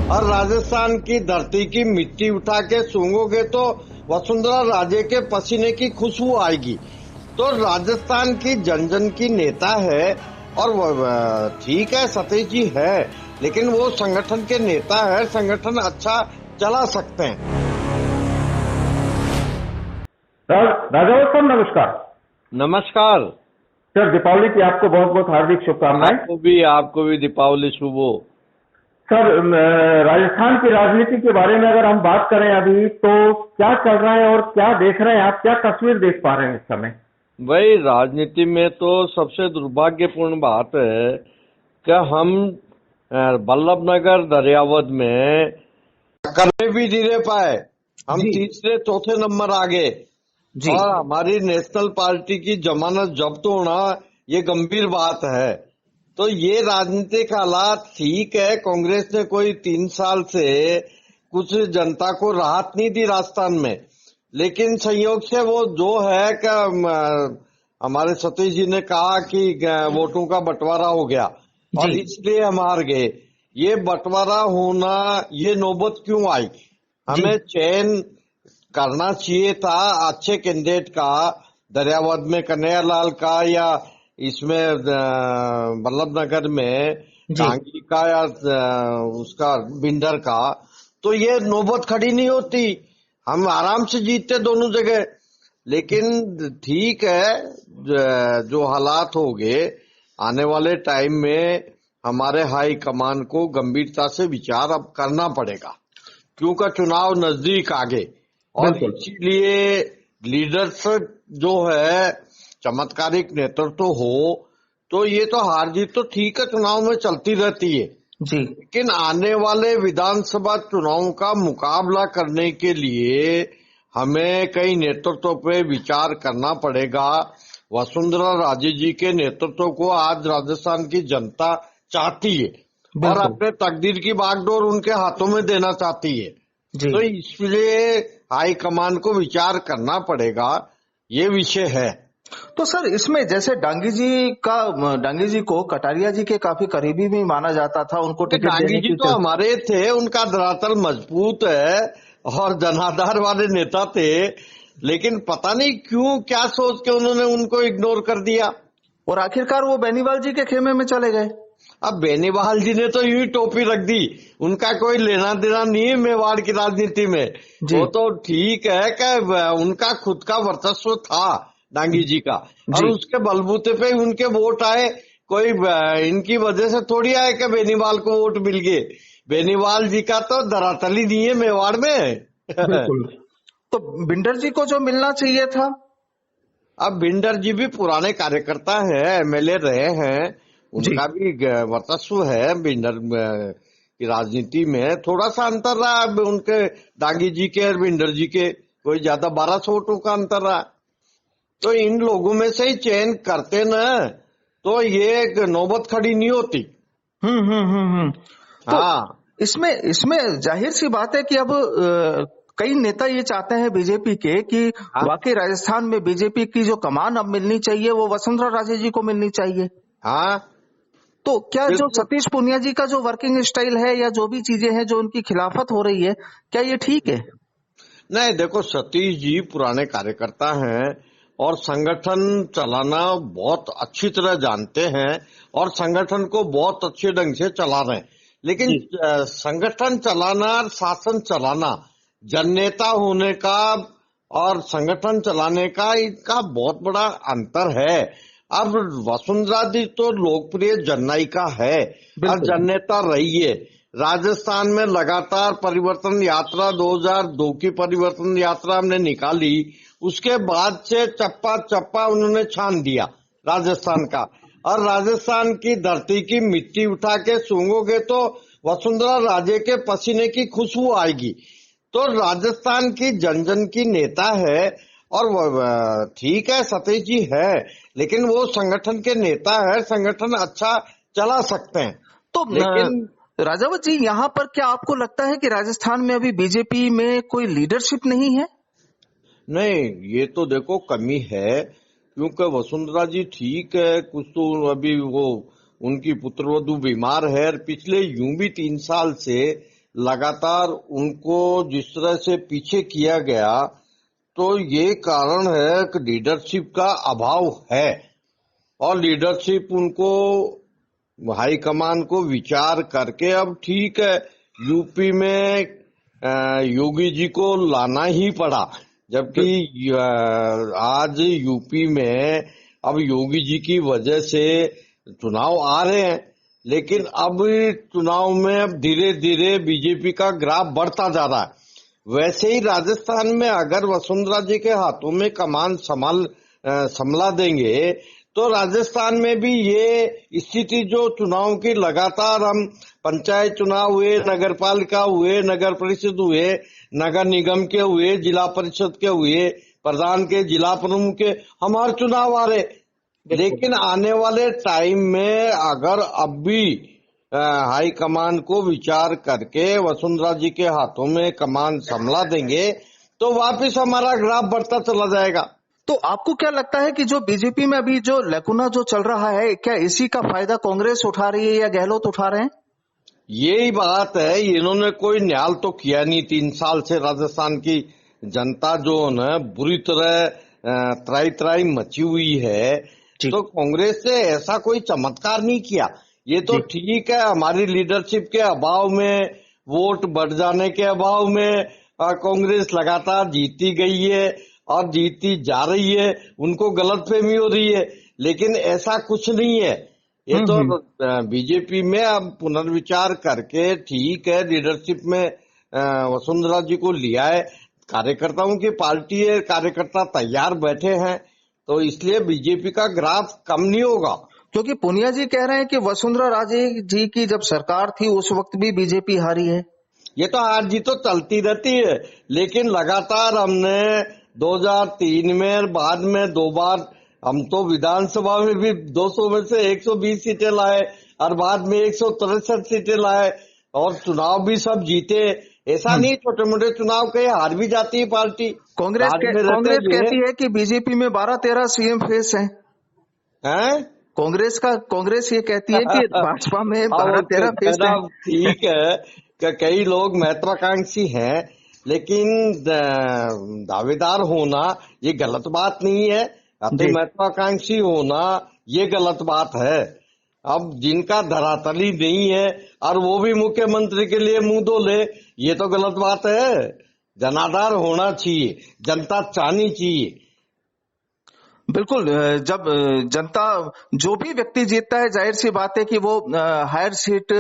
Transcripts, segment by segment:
और राजस्थान की धरती की मिट्टी उठा के सूंघोगे तो वसुंधरा राजे के पसीने की खुशबू आएगी। तो राजस्थान की जन जन की नेता है और ठीक है सतीश जी है, लेकिन वो संगठन के नेता है, संगठन अच्छा चला सकते हैं। राजावत साहब नमस्कार। नमस्कार सर, दीपावली की आपको बहुत बहुत हार्दिक शुभकामनाएं। आपको भी दीपावली शुभ हो। सर, राजस्थान की राजनीति के बारे में अगर हम बात करें अभी, तो क्या चल रहा है और क्या देख रहे हैं आप, क्या तस्वीर देख पा रहे हैं इस समय? भाई, राजनीति में तो सबसे दुर्भाग्यपूर्ण बात है कि हम बल्लभनगर दरियावद में करने भी नहीं रह पाए। हम तीसरे चौथे नंबर आ गए और हमारी नेशनल पार्टी की जमानत जब्त होना ये गंभीर बात है। तो ये राजनीतिक हालात ठीक है, कांग्रेस ने कोई 3 साल से कुछ जनता को राहत नहीं दी राजस्थान में, लेकिन संयोग से वो जो है कि हमारे सतीश जी ने कहा कि वोटों का बंटवारा हो गया और इसलिए हम हार गए। ये बंटवारा होना, ये नौबत क्यों आई? हमें चयन करना चाहिए था अच्छे कैंडिडेट का, दरियावद में कन्हैयालाल का या इसमें बल्लभनगर में डांगी का या उसका बिंडर का। तो ये नौबत खड़ी नहीं होती, हम आराम से जीतते दोनों जगह। लेकिन ठीक है, जो हालात हो गए, आने वाले टाइम में हमारे हाई कमान को गंभीरता से विचार अब करना पड़ेगा, क्योंकि चुनाव नजदीक आ गए और इसीलिए लीडरशिप जो है, चमत्कारिक नेतृत्व हो, तो ये तो हार जीत तो ठीक है चुनाव में चलती रहती है जी, लेकिन आने वाले विधानसभा चुनाव का मुकाबला करने के लिए हमें कई नेतृत्व पे विचार करना पड़ेगा। वसुंधरा राजे जी के नेतृत्व को आज राजस्थान की जनता चाहती है और अपने तकदीर की बागडोर उनके हाथों में देना चाहती है। तो इसलिए हाईकमान को विचार करना पड़ेगा, ये विषय है। तो सर, इसमें जैसे डांगी जी को कटारिया जी के काफी करीबी भी माना जाता था, उनको टिकट देने की। डांगी जी तो हमारे थे, उनका धरातल मजबूत है और जनाधार वाले नेता थे, लेकिन पता नहीं क्यों क्या सोच के उन्होंने उनको इग्नोर कर दिया और आखिरकार वो बेनीवाल जी के खेमे में चले गए। अब बेनीवाल जी ने तो यूं ही टोपी रख दी, उनका कोई लेना देना नहीं है मेवाड़ की राजनीति में। वो तो ठीक है कि उनका खुद का वर्चस्व था डांगी जी का, और उसके बलबूते पे उनके वोट आए। कोई इनकी वजह से थोड़ी आए कि बेनीवाल को वोट मिल गए। बेनीवाल जी का तो धरातल ही नहीं है मेवाड़ में। तो बिंडर जी को जो मिलना चाहिए था। अब बिंडर जी भी पुराने कार्यकर्ता है, एमएलए रहे हैं, उनका भी वर्चस्व है बिंडर की राजनीति में। थोड़ा सा अंतर रहा उनके, डांगी जी के और बिंडर जी के कोई ज्यादा 1200 वोटों का अंतर रहा। तो इन लोगों में से ही चयन करते न, तो ये नौबत खड़ी नहीं होती। हाँ, तो इसमें जाहिर सी बात है कि अब कई नेता ये चाहते हैं बीजेपी के कि वाकई राजस्थान में बीजेपी की जो कमान अब मिलनी चाहिए वो वसुंधरा राजे जी को मिलनी चाहिए। हाँ, तो क्या जो सतीश पूनिया जी का जो वर्किंग स्टाइल है या जो भी चीजें हैं जो उनकी खिलाफत हो रही है, क्या ये ठीक है? नहीं, देखो, सतीश जी पुराने कार्यकर्ता हैं और संगठन चलाना बहुत अच्छी तरह जानते हैं और संगठन को बहुत अच्छे ढंग से चला रहे हैं। लेकिन संगठन चलाना और शासन चलाना, जननेता होने का और संगठन चलाने का, इनका बहुत बड़ा अंतर है। अब वसुंधरा जी तो लोकप्रिय जननायिका है और जननेता रही है। राजस्थान में लगातार परिवर्तन यात्रा 2002 की परिवर्तन यात्रा हमने निकाली, उसके बाद से चप्पा चप्पा उन्होंने छान दिया राजस्थान का। और राजस्थान की धरती की मिट्टी उठा के सूंघोगे तो वसुंधरा राजे के पसीने की खुशबू आएगी। तो राजस्थान की जन जन की नेता है और ठीक है सतीश जी है, लेकिन वो संगठन के नेता है, संगठन अच्छा चला सकते हैं। तो लेकिन राजावत जी, यहाँ पर क्या आपको लगता है कि राजस्थान में अभी बीजेपी में कोई लीडरशिप नहीं है? नहीं, ये तो देखो कमी है, क्योंकि वसुंधरा जी ठीक है, कुछ तो अभी वो उनकी पुत्रवधू बीमार है, पिछले यूं भी 3 साल से लगातार उनको जिस तरह से पीछे किया गया, तो ये कारण है कि लीडरशिप का अभाव है। और लीडरशिप उनको हाईकमान को विचार करके, अब ठीक है यूपी में योगी जी को लाना ही पड़ा, जबकि आज यूपी में अब योगी जी की वजह से चुनाव आ रहे हैं, लेकिन अब चुनाव में अब धीरे धीरे बीजेपी का ग्राफ बढ़ता जा रहा है। वैसे ही राजस्थान में अगर वसुंधरा जी के हाथों में कमान संभला देंगे तो राजस्थान में भी ये स्थिति जो चुनाव की लगातार हम पंचायत चुनाव हुए, नगर पालिका हुए, नगर परिषद हुए, नगर निगम के हुए, जिला परिषद के हुए, प्रधान के, जिला प्रमुख के, हमारे चुनाव आ रहे। लेकिन आने वाले टाइम में अगर अब भी हाईकमान को विचार करके वसुंधरा जी के हाथों में कमान संभला देंगे तो वापस हमारा ग्राफ बढ़ता चला जाएगा। तो आपको क्या लगता है कि जो बीजेपी में अभी जो लकुना जो चल रहा है, क्या इसी का फायदा कांग्रेस उठा रही है या गहलोत उठा रहे हैं? यही बात है, इन्होंने कोई न्याय तो किया नहीं। 3 साल से राजस्थान की जनता जो है बुरी तरह त्राई मची हुई है, तो कांग्रेस ने ऐसा कोई चमत्कार नहीं किया। ये तो ठीक है, हमारी लीडरशिप के अभाव में, वोट बढ़ जाने के अभाव में कांग्रेस लगातार जीती गई है और जीती जा रही है, उनको गलतफहमी हो रही है, लेकिन ऐसा कुछ नहीं है। ये तो बीजेपी में अब पुनर्विचार करके ठीक है, लीडरशिप में वसुंधरा जी को लिया है, कार्यकर्ताओं की पार्टी है, कार्यकर्ता तैयार बैठे हैं, तो इसलिए बीजेपी का ग्राफ कम नहीं होगा। क्योंकि पुनिया जी कह रहे हैं कि वसुंधरा राजे जी की जब सरकार थी उस वक्त भी बीजेपी हारी है। ये तो हार जीत तो चलती रहती है, लेकिन लगातार हमने 2003 में, बाद में 2 बार हम तो विधानसभा में भी 200 में से 120 सीटें लाए और बाद में 163 सीटें लाए और चुनाव भी सब जीते। ऐसा नहीं, छोटे मोटे चुनाव कहीं हार भी जाती है पार्टी। कांग्रेस कहती है कि बीजेपी में 12-13 सीएम फेस हैं। कांग्रेस ये कहती है कि भाजपा में 12-13 फेस हैं। ठीक है कि कई लोग महत्वाकांक्षी हैं, लेकिन दावेदार होना ये गलत बात नहीं है, अति महत्वाकांक्षी होना ये गलत बात है। अब जिनका धरातली नहीं है और वो भी मुख्यमंत्री के लिए मुंह धो ले, ये तो गलत बात है। जनाधार होना चाहिए, जनता चाहनी चाहिए। बिल्कुल, जब जनता जो भी व्यक्ति जीतता है, जाहिर सी बात है कि वो हायर सीट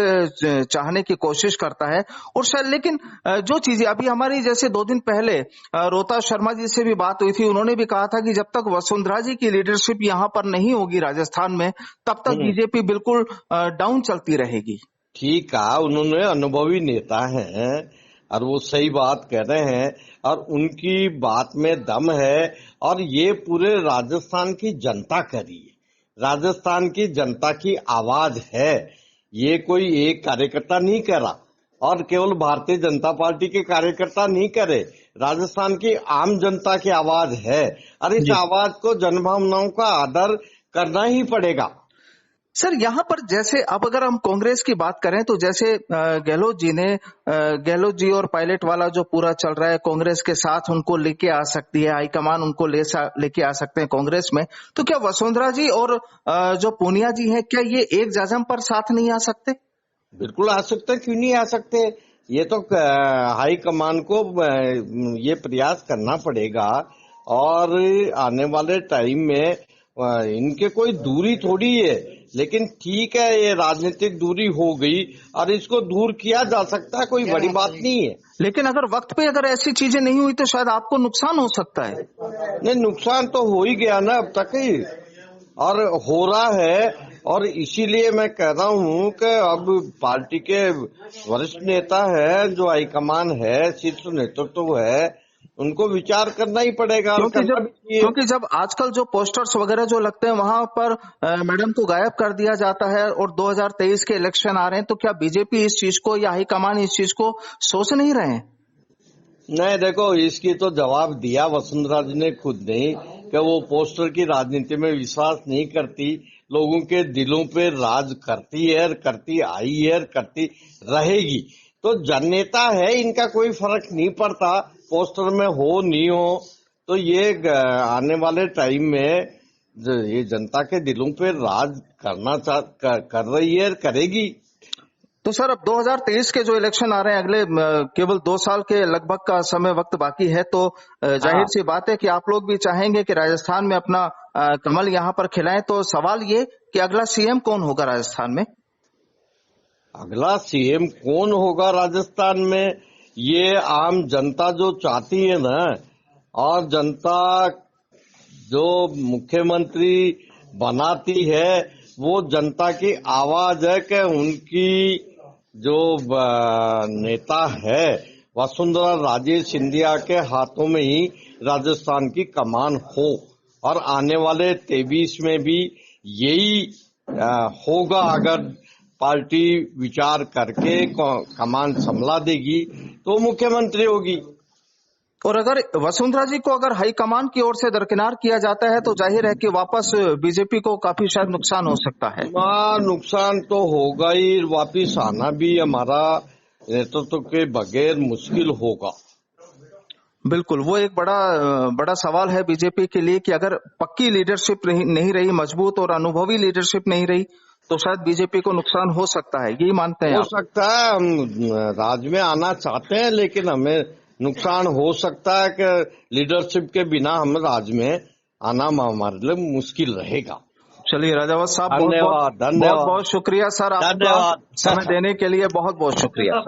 चाहने की कोशिश करता है। और शायद लेकिन जो चीजें अभी हमारी, जैसे 2 दिन पहले रोहतास शर्मा जी से भी बात हुई थी, उन्होंने भी कहा था कि जब तक वसुंधरा जी की लीडरशिप यहाँ पर नहीं होगी राजस्थान में, तब तक बीजेपी बिल्कुल डाउन चलती रहेगी। ठीक है, उन्होंने अनुभवी नेता हैं और वो सही बात कह रहे हैं और उनकी बात में दम है, और ये पूरे राजस्थान की जनता कह रही है, राजस्थान की जनता की आवाज है। ये कोई एक कार्यकर्ता नहीं कह रहा और केवल भारतीय जनता पार्टी के कार्यकर्ता नहीं करे, राजस्थान की आम जनता की आवाज है और इस आवाज को, जनभावनाओं का आदर करना ही पड़ेगा। सर, यहाँ पर जैसे अब अगर हम कांग्रेस की बात करें तो जैसे गहलोत जी और पायलट वाला जो पूरा चल रहा है, कांग्रेस के साथ उनको लेके आ सकती है, हाईकमान उनको लेके आ सकते हैं कांग्रेस में, तो क्या वसुंधरा जी और जो पूनिया जी हैं, क्या ये एक जजम पर साथ नहीं आ सकते? बिल्कुल आ सकते, क्यों नहीं आ सकते। ये तो हाईकमान को ये प्रयास करना पड़ेगा और आने वाले टाइम में इनके कोई दूरी थोड़ी है, लेकिन ठीक है, ये राजनीतिक दूरी हो गई और इसको दूर किया जा सकता है, कोई बड़ी बात नहीं है। लेकिन अगर वक्त पे अगर ऐसी चीजें नहीं हुई तो शायद आपको नुकसान हो सकता है। नहीं, नुकसान तो हो ही गया ना अब तक ही, और हो रहा है, और इसीलिए मैं कह रहा हूँ कि अब पार्टी के वरिष्ठ नेता है, जो हाईकमान है, शीर्ष नेतृत्व है, उनको विचार करना ही पड़ेगा। क्योंकि जब आजकल जो पोस्टर्स वगैरह जो लगते हैं वहां पर मैडम को गायब कर दिया जाता है और 2023 के इलेक्शन आ रहे हैं, तो क्या बीजेपी इस चीज को या हाईकमान इस चीज को सोच नहीं रहे हैं? नहीं, देखो, इसकी तो जवाब दिया वसुंधरा जी ने खुद नहीं कि वो पोस्टर की राजनीति में विश्वास नहीं करती, लोगों के दिलों पे राज करती है, करती आई है, करती रहेगी। तो जननेता है, इनका कोई फर्क नहीं पड़ता पोस्टर में हो नहीं हो। तो ये आने वाले टाइम में ये जनता के दिलों पे राज कर रही है, करेगी। तो सर अब 2023 के जो इलेक्शन आ रहे हैं, अगले केवल 2 साल के लगभग का समय वक्त बाकी है, तो जाहिर सी बात है कि आप लोग भी चाहेंगे कि राजस्थान में अपना कमल यहाँ पर खिलाएं। तो सवाल ये कि अगला सीएम कौन होगा राजस्थान में? अगला सीएम कौन होगा राजस्थान में, ये आम जनता जो चाहती है ना, और जनता जो मुख्यमंत्री बनाती है वो जनता की आवाज है कि उनकी जो नेता है वसुंधरा राजे सिंधिया के हाथों में ही राजस्थान की कमान हो, और आने वाले 23 में भी यही होगा। अगर पार्टी विचार करके कमान संभला देगी तो मुख्यमंत्री होगी। और अगर वसुंधरा जी को अगर हाईकमान की ओर से दरकिनार किया जाता है तो जाहिर है कि वापस बीजेपी को काफी शायद नुकसान हो सकता है। नुकसान तो होगा ही, वापिस आना भी हमारा नेतृत्व के बगैर मुश्किल होगा। बिल्कुल, वो एक बड़ा सवाल है बीजेपी के लिए कि अगर पक्की लीडरशिप नहीं रही, मजबूत और अनुभवी लीडरशिप नहीं रही, तो शायद बीजेपी को नुकसान हो सकता है। यही मानते हैं? हो सकता है, हम राज में आना चाहते हैं, लेकिन हमें नुकसान हो सकता है कि लीडरशिप के बिना हम राज में आना हमारे लिए मुश्किल रहेगा। चलिए राजावत साहब, धन्यवाद। बहुत बहुत शुक्रिया सर, आपका समय देने के लिए बहुत बहुत शुक्रिया।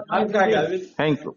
Thank you.